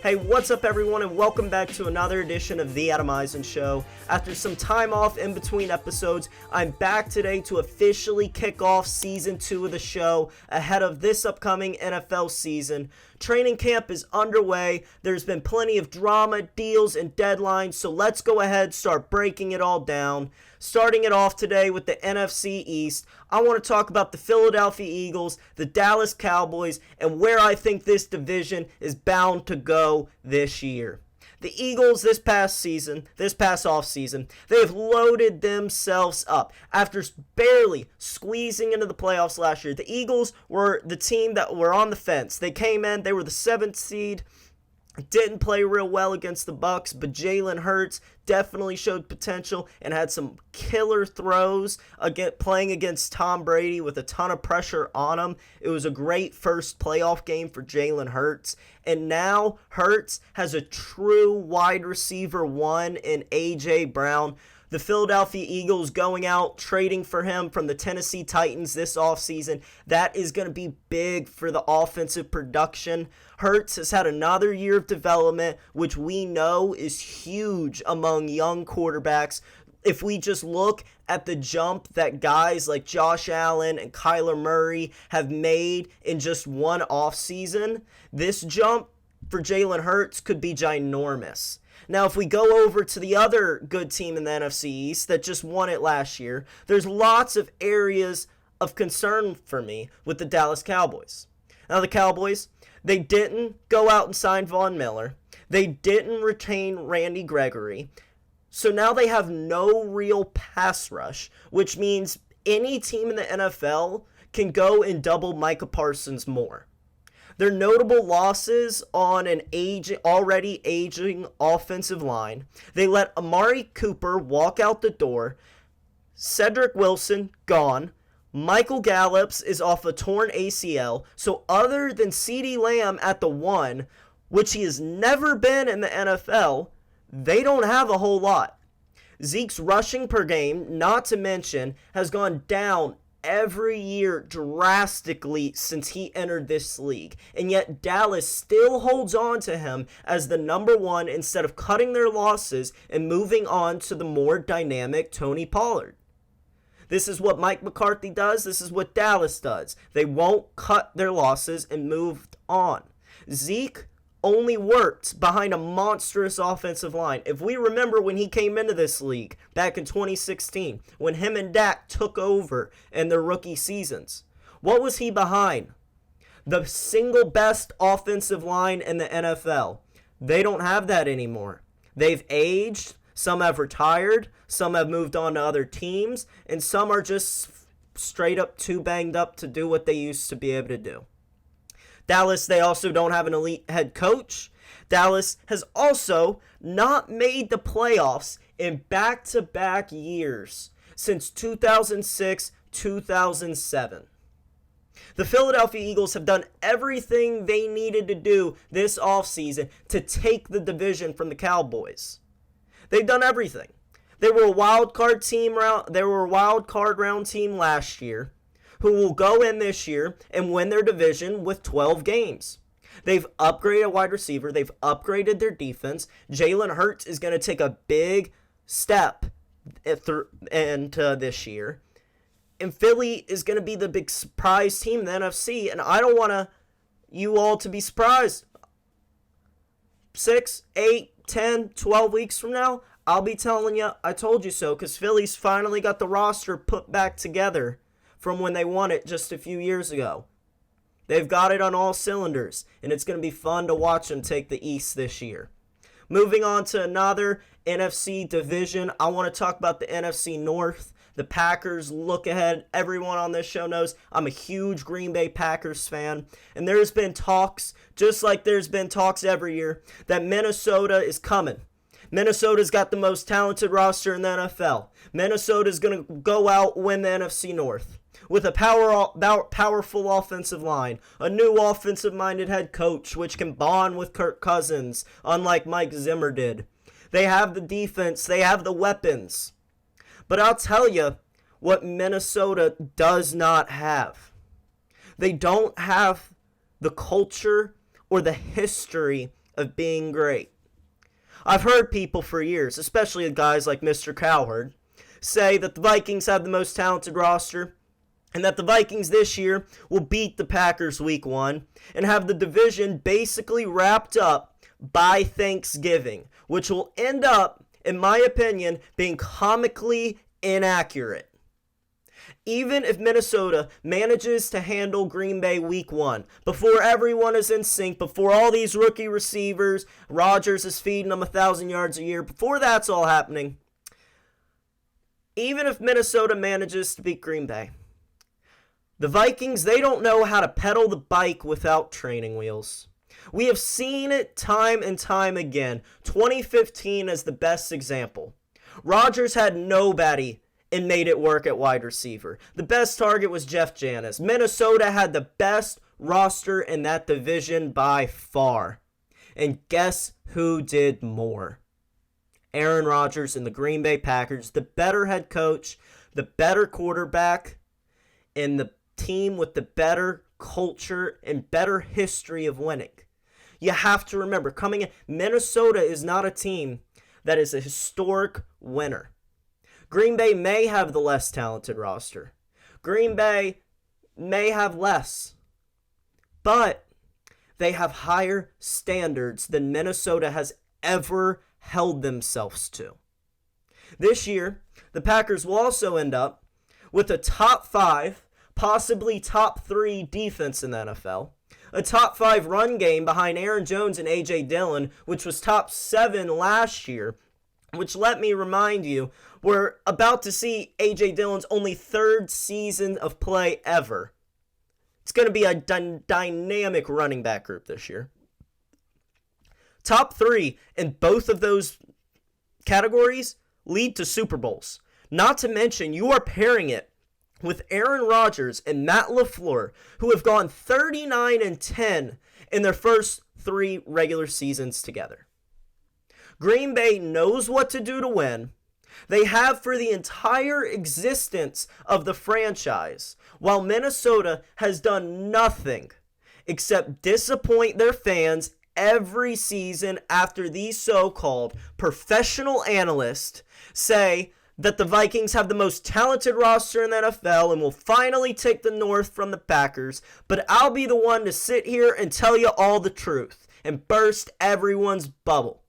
Hey, what's up everyone, and welcome back to another edition of the Adam Eisen Show. After some time off in between episodes, I'm back today to officially kick off Season 2 of the show ahead of this upcoming NFL season. Training camp is underway. There's been plenty of drama, deals, and deadlines, so let's go ahead and start breaking it all down. Starting it off today with the NFC East, I want to talk about the Philadelphia Eagles, the Dallas Cowboys, and where I think this division is bound to go this year. The Eagles this past offseason, they have loaded themselves up. After barely squeezing into the playoffs last year, the Eagles were the team that were on the fence. They came in, they were the 7th seed. Didn't play real well against the Bucks, but Jalen Hurts definitely showed potential and had some killer throws playing against Tom Brady with a ton of pressure on him. It was a great first playoff game for Jalen Hurts. And now Hurts has a true wide receiver one in A.J. Brown. The Philadelphia Eagles going out, trading for him from the Tennessee Titans this offseason. That is going to be big for the offensive production. Hurts has had another year of development, which we know is huge among young quarterbacks. If we just look at the jump that guys like Josh Allen and Kyler Murray have made in just one offseason, this jump for Jalen Hurts could be ginormous. Now, if we go over to the other good team in the NFC East that just won it last year, there's lots of areas of concern for me with the Dallas Cowboys. Now, the Cowboys, they didn't go out and sign Von Miller. They didn't retain Randy Gregory. So now they have no real pass rush, which means any team in the NFL can go and double Micah Parsons more. Their notable losses on an already aging offensive line. They let Amari Cooper walk out the door. Cedric Wilson, gone. Michael Gallup is off a torn ACL. So other than CeeDee Lamb at the 1, which he has never been in the NFL, they don't have a whole lot. Zeke's rushing per game, not to mention, has gone down every year drastically since he entered this league, and yet Dallas still holds on to him as the number 1 instead of cutting their losses and moving on to the more dynamic Tony Pollard. This is what Mike McCarthy does. This is what Dallas does. They won't cut their losses and move on. Zeke only worked behind a monstrous offensive line. If we remember when he came into this league back in 2016, when him and Dak took over in their rookie seasons, what was he behind? The single best offensive line in the NFL. They don't have that anymore. They've aged. Some have retired. Some have moved on to other teams. And some are just straight up too banged up to do what they used to be able to do. Dallas, they also don't have an elite head coach. Dallas has also not made the playoffs in back-to-back years since 2006, 2007. The Philadelphia Eagles have done everything they needed to do this offseason to take the division from the Cowboys. They've done everything. They were a wild card round team last year, who will go in this year and win their division with 12 games. They've upgraded wide receiver. They've upgraded their defense. Jalen Hurts is going to take a big step into this year. And Philly is going to be the big surprise team in the NFC, and I don't want you all to be surprised. 6, 8, 10, 12 weeks from now, I'll be telling you, I told you so, because Philly's finally got the roster put back together from when they won it just a few years ago. They've got it on all cylinders, and it's going to be fun to watch them take the East this year. Moving on to another NFC division, I want to talk about the NFC North. The Packers look ahead. Everyone on this show knows I'm a huge Green Bay Packers fan, and there's been talks, just like there's been talks every year, that Minnesota is coming. Minnesota's got the most talented roster in the NFL. Minnesota's going to go out, win the NFC North with a powerful offensive line, a new offensive-minded head coach which can bond with Kirk Cousins, unlike Mike Zimmer did. They have the defense. They have the weapons. But I'll tell you what Minnesota does not have. They don't have the culture or the history of being great. I've heard people for years, especially guys like Mr. Cowherd, say that the Vikings have the most talented roster and that the Vikings this year will beat the Packers week 1 and have the division basically wrapped up by Thanksgiving, which will end up, in my opinion, being comically inaccurate. Even if Minnesota manages to handle Green Bay week 1, before everyone is in sync, before all these rookie receivers, Rodgers is feeding them 1,000 yards a year, before that's all happening, even if Minnesota manages to beat Green Bay, the Vikings, they don't know how to pedal the bike without training wheels. We have seen it time and time again. 2015 is the best example. Rodgers had nobody and made it work at wide receiver. The best target was Jeff Janis. Minnesota had the best roster in that division by far. And guess who did more? Aaron Rodgers and the Green Bay Packers, the better head coach, the better quarterback, and the team with the better culture and better history of winning. You have to remember, coming in, Minnesota is not a team that is a historic winner. Green Bay may have the less talented roster. Green Bay may have less. But they have higher standards than Minnesota has ever held themselves to. This year, the Packers will also end up with a top 5, possibly top 3 defense in the NFL, a top 5 run game behind Aaron Jones and A.J. Dillon, which was top 7 last year, which, let me remind you, we're about to see A.J. Dillon's only 3rd season of play ever. It's going to be a dynamic running back group this year. Top 3 in both of those categories lead to Super Bowls. Not to mention, you are pairing it with Aaron Rodgers and Matt LaFleur, who have gone 39-10 in their first 3 regular seasons together. Green Bay knows what to do to win. They have for the entire existence of the franchise, while Minnesota has done nothing except disappoint their fans every season after these so-called professional analysts say that the Vikings have the most talented roster in the NFL and will finally take the North from the Packers, but I'll be the one to sit here and tell you all the truth and burst everyone's bubble.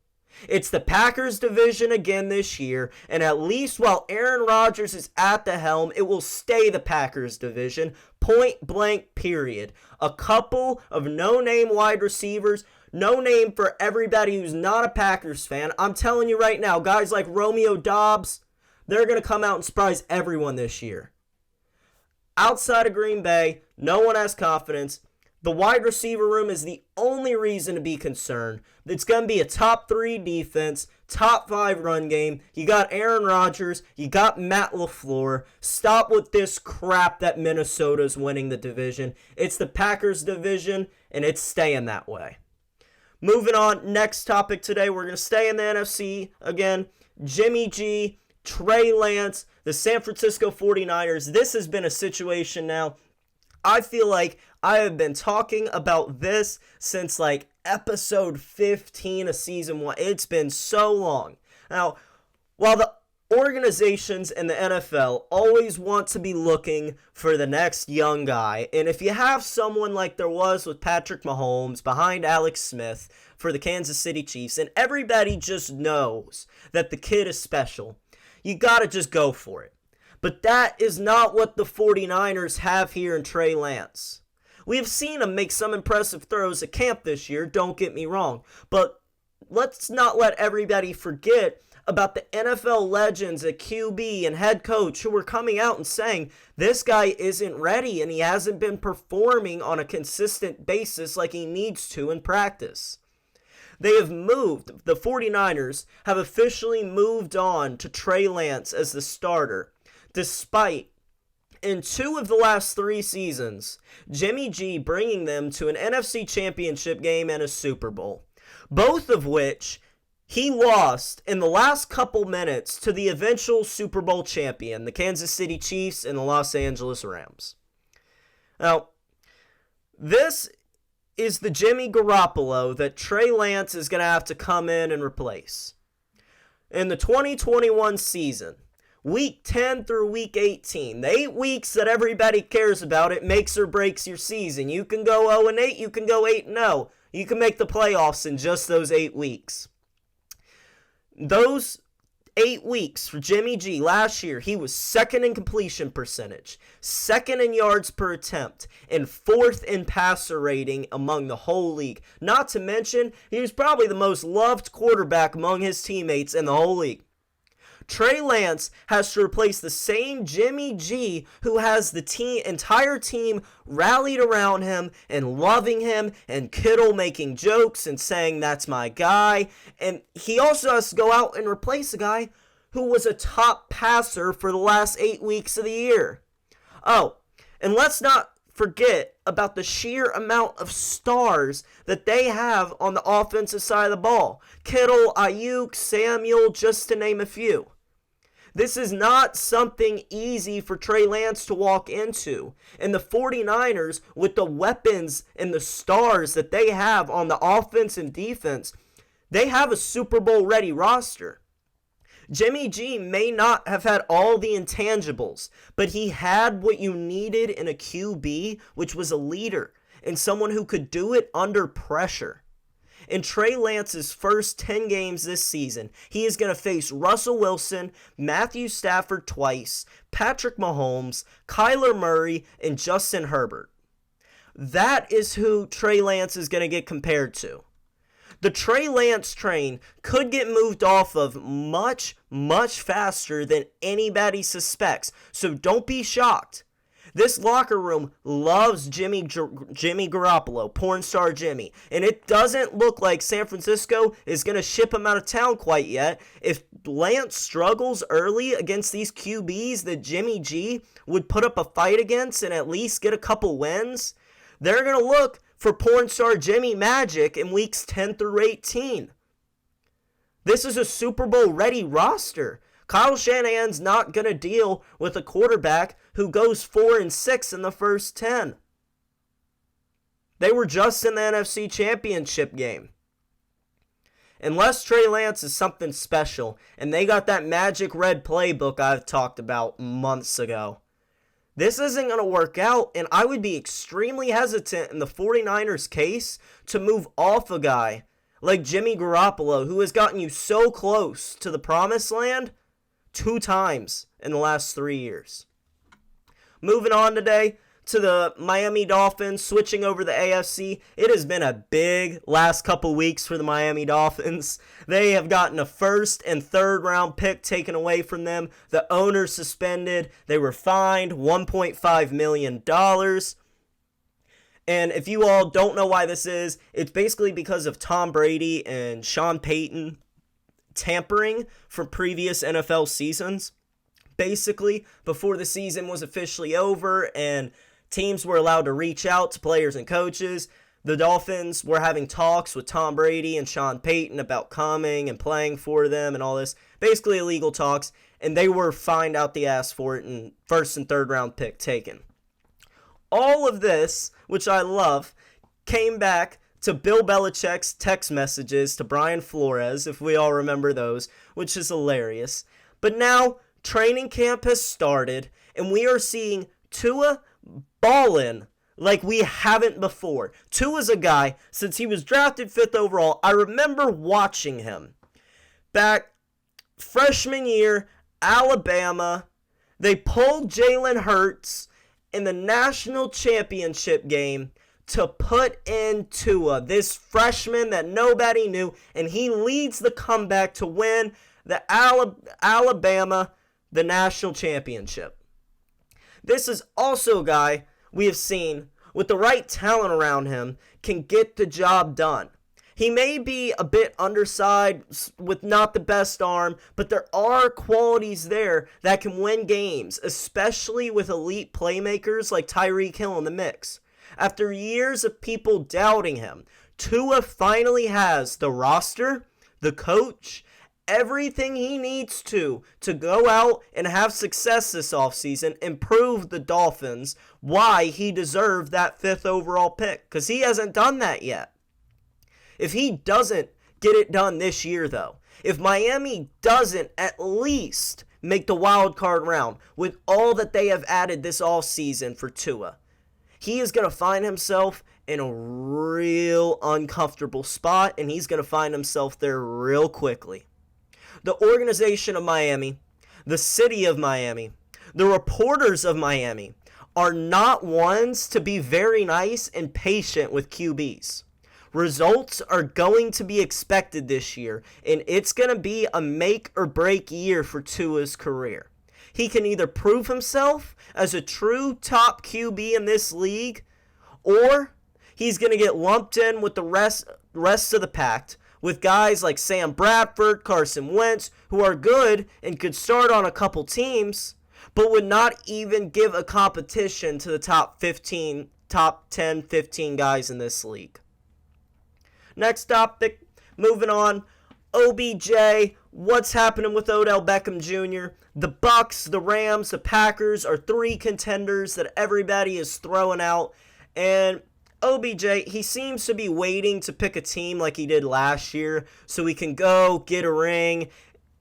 It's the Packers division again this year, and at least while Aaron Rodgers is at the helm, it will stay the Packers division, point blank period. A couple of no-name wide receivers, no name for everybody who's not a Packers fan. I'm telling you right now, guys like Romeo Doubs, they're going to come out and surprise everyone this year. Outside of Green Bay, no one has confidence. The wide receiver room is the only reason to be concerned. It's going to be a top 3 defense, top 5 run game. You got Aaron Rodgers. You got Matt LaFleur. Stop with this crap that Minnesota's winning the division. It's the Packers division, and it's staying that way. Moving on, next topic today, we're going to stay in the NFC again. Jimmy G, Trey Lance, the San Francisco 49ers. This has been a situation now. I feel like I have been talking about this since like episode 15 of season 1. It's been so long. Now, while the organizations in the NFL always want to be looking for the next young guy, and if you have someone like there was with Patrick Mahomes behind Alex Smith for the Kansas City Chiefs, and everybody just knows that the kid is special, you gotta just go for it. But that is not what the 49ers have here in Trey Lance. We have seen him make some impressive throws at camp this year, don't get me wrong. But let's not let everybody forget about the NFL legends at QB and head coach who were coming out and saying this guy isn't ready and he hasn't been performing on a consistent basis like he needs to in practice. They have moved, the 49ers have officially moved on to Trey Lance as the starter, despite in 2 of the last 3 seasons, Jimmy G bringing them to an NFC Championship game and a Super Bowl, both of which he lost in the last couple minutes to the eventual Super Bowl champion, the Kansas City Chiefs and the Los Angeles Rams. Now, this is the Jimmy Garoppolo that Trey Lance is going to have to come in and replace. In the 2021 season, Week 10 through Week 18, the 8 weeks that everybody cares about, it makes or breaks your season. You can go 0-8, you can go 8-0. You can make the playoffs in just those 8 weeks. Those 8 weeks for Jimmy G last year, he was second in completion percentage, second in yards per attempt, and fourth in passer rating among the whole league. Not to mention, he was probably the most loved quarterback among his teammates in the whole league. Trey Lance has to replace the same Jimmy G who has the entire team rallied around him and loving him, and Kittle making jokes and saying that's my guy. And he also has to go out and replace a guy who was a top passer for the last 8 weeks of the year. Oh, and let's not forget about the sheer amount of stars that they have on the offensive side of the ball. Kittle, Ayuk, Samuel, just to name a few. This is not something easy for Trey Lance to walk into. And the 49ers, with the weapons and the stars that they have on the offense and defense, they have a Super Bowl ready roster. Jimmy G may not have had all the intangibles, but he had what you needed in a QB, which was a leader and someone who could do it under pressure. In Trey Lance's first 10 games this season, he is going to face Russell Wilson, Matthew Stafford twice, Patrick Mahomes, Kyler Murray, and Justin Herbert. That is who Trey Lance is going to get compared to. The Trey Lance train could get moved off of much, much faster than anybody suspects, so don't be shocked. This locker room loves Jimmy Garoppolo, porn star Jimmy, and it doesn't look like San Francisco is going to ship him out of town quite yet. If Lance struggles early against these QBs that Jimmy G would put up a fight against and at least get a couple wins, they're going to look for porn star Jimmy magic in weeks 10 through 18. This is a Super Bowl ready roster. Kyle Shanahan's not going to deal with a quarterback who goes 4-6 in the first 10. They were just in the NFC Championship game. Unless Trey Lance is something special, and they got that magic red playbook I've talked about months ago, this isn't going to work out, and I would be extremely hesitant in the 49ers case to move off a guy like Jimmy Garoppolo, who has gotten you so close to the promised land 2 times in the last 3 years. Moving on today to the Miami Dolphins, switching over the AFC. It has been a big last couple weeks for the Miami Dolphins. They have gotten a first and third round pick taken away from them. The owner suspended. They were fined $1.5 million. And if you all don't know why this is, it's basically because of Tom Brady and Sean Payton tampering from previous NFL seasons. Basically, before the season was officially over and teams were allowed to reach out to players and coaches, the Dolphins were having talks with Tom Brady and Sean Payton about coming and playing for them and all this. Basically illegal talks, and they were fined out the ass for it and first and third round pick taken. All of this, which I love, came back to Bill Belichick's text messages to Brian Flores, if we all remember those, which is hilarious. But now, training camp has started, and we are seeing Tua ballin' like we haven't before. Tua's a guy, since he was drafted 5th overall, I remember watching him. Back freshman year, Alabama, they pulled Jalen Hurts in the national championship game to put in Tua, this freshman that nobody knew, and he leads the comeback to win the Alabama the national championship. This is also a guy we have seen, with the right talent around him, can get the job done. He may be a bit undersized with not the best arm, but there are qualities there that can win games, especially with elite playmakers like Tyreek Hill in the mix. After years of people doubting him, Tua finally has the roster, the coach, everything he needs to go out and have success this offseason and prove the Dolphins why he deserved that 5th overall pick, because he hasn't done that yet. If he doesn't get it done this year, though, if Miami doesn't at least make the wild card round with all that they have added this offseason for Tua, he is going to find himself in a real uncomfortable spot, and he's going to find himself there real quickly. The organization of Miami, the city of Miami, the reporters of Miami are not ones to be very nice and patient with QBs. Results are going to be expected this year, and it's going to be a make or break year for Tua's career. He can either prove himself as a true top QB in this league, or he's going to get lumped in with the rest of the pack, with guys like Sam Bradford, Carson Wentz, who are good and could start on a couple teams, but would not even give a competition to the top 10, 15 guys in this league. Next topic, moving on, OBJ, what's happening with Odell Beckham Jr.? The Bucks, the Rams, the Packers are 3 contenders that everybody is throwing out, and OBJ, he seems to be waiting to pick a team like he did last year so he can go get a ring.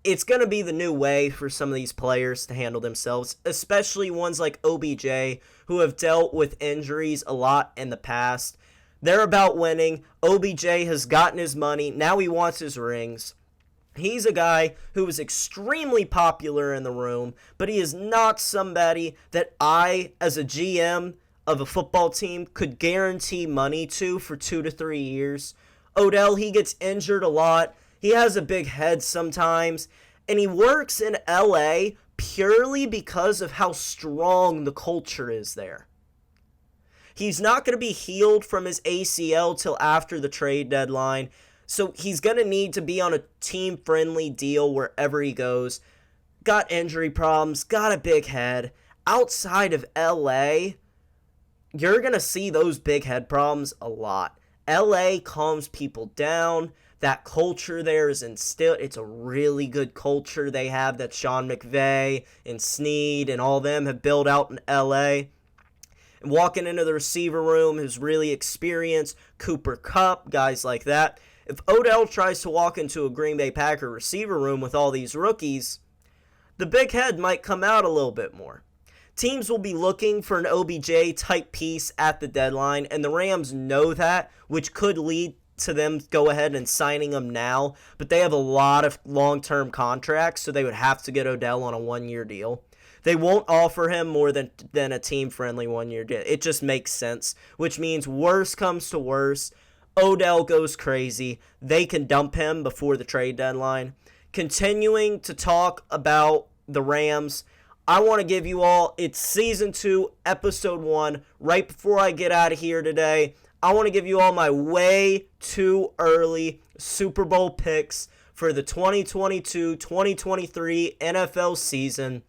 It's going to be the new way for some of these players to handle themselves, especially ones like OBJ who have dealt with injuries a lot in the past. They're about winning. OBJ has gotten his money. Now he wants his rings. He's a guy who is extremely popular in the room, but he is not somebody that I, as a GM of a football team, could guarantee money to for 2 to 3 years. Odell, he gets injured a lot. He has a big head sometimes, and he works in LA purely because of how strong the culture is there. He's not going to be healed from his ACL till after the trade deadline, so he's going to need to be on a team-friendly deal wherever he goes. Got injury problems, got a big head. Outside of LA, you're going to see those big head problems a lot. LA calms people down. That culture there is instilled. It's a really good culture they have that Sean McVay and Snead and all them have built out in LA. And walking into the receiver room is really experienced. Cooper Kupp, guys like that. If Odell tries to walk into a Green Bay Packer receiver room with all these rookies, the big head might come out a little bit more. Teams will be looking for an OBJ-type piece at the deadline, and the Rams know that, which could lead to them go ahead and signing him now. But they have a lot of long-term contracts, so they would have to get Odell on a 1-year deal. They won't offer him more than a team-friendly 1-year deal. It just makes sense, which means worse comes to worse. Odell goes crazy. They can dump him before the trade deadline. Continuing to talk about the Rams, I want to give you all, it's Season 2, Episode 1. Right before I get out of here today, I want to give you all my way too early Super Bowl picks for the 2022-2023 NFL season.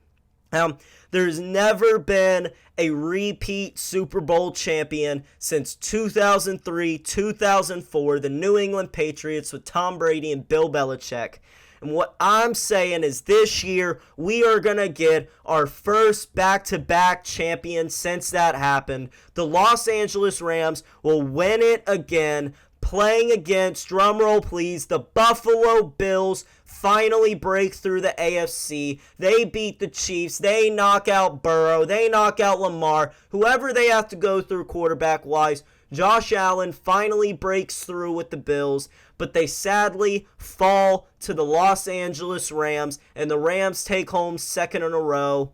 There's never been a repeat Super Bowl champion since 2003-2004, the New England Patriots with Tom Brady and Bill Belichick. And what I'm saying is this year, we are going to get our first back-to-back champion since that happened. The Los Angeles Rams will win it again, playing against, drumroll please, the Buffalo Bills. Finally break through the AFC. They beat the Chiefs. They knock out Burrow. They knock out Lamar. Whoever they have to go through quarterback-wise, Josh Allen finally breaks through with the Bills, but they sadly fall to the Los Angeles Rams, and the Rams take home second in a row.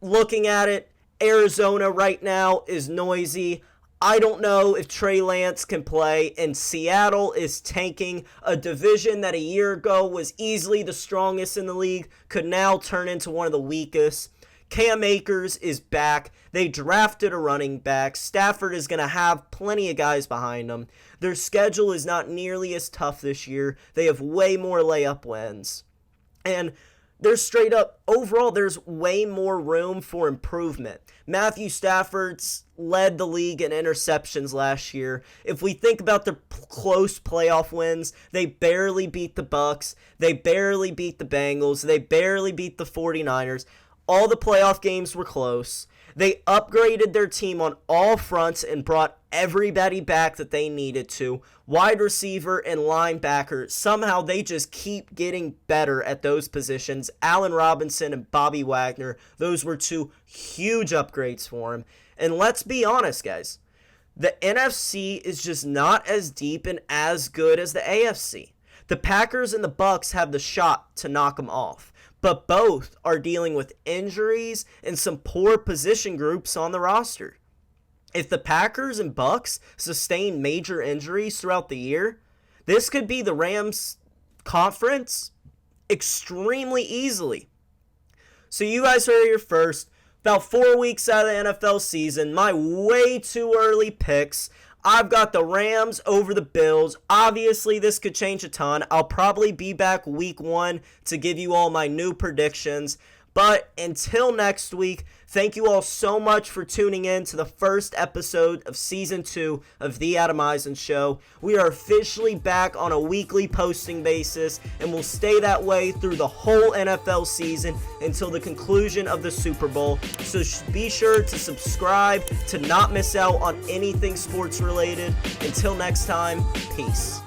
Looking at it, Arizona right now is noisy. I don't know if Trey Lance can play, and Seattle is tanking. A division that a year ago was easily the strongest in the league could now turn into one of the weakest. Cam Akers is back. They drafted a running back. Stafford is going to have plenty of guys behind them. Their schedule is not nearly as tough this year. They have way more layup wins. And There's straight up, overall, there's way more room for improvement. Matthew Stafford's led the league in interceptions last year. If we think about the close playoff wins, they barely beat the Bucs. They barely beat the Bengals. They barely beat the 49ers. All the playoff games were close. They upgraded their team on all fronts and brought everybody back that they needed to. Wide receiver and linebacker, somehow they just keep getting better at those positions. Allen Robinson and Bobby Wagner, those were two huge upgrades for him. And let's be honest, guys, the NFC is just not as deep and as good as the AFC. The Packers and the Bucs have the shot to knock them off, but both are dealing with injuries and some poor position groups on the roster. If the Packers and Bucs sustain major injuries throughout the year, this could be the Rams conference extremely easily. So you guys heard it here first. About 4 weeks out of the NFL season, my way too early picks. I've got the Rams over the Bills. Obviously, this could change a ton. I'll probably be back week 1 to give you all my new predictions. But until next week, thank you all so much for tuning in to the first episode of Season 2 of The Adam Eisen Show. We are officially back on a weekly posting basis, and will stay that way through the whole NFL season until the conclusion of the Super Bowl. So be sure to subscribe to not miss out on anything sports related. Until next time, peace.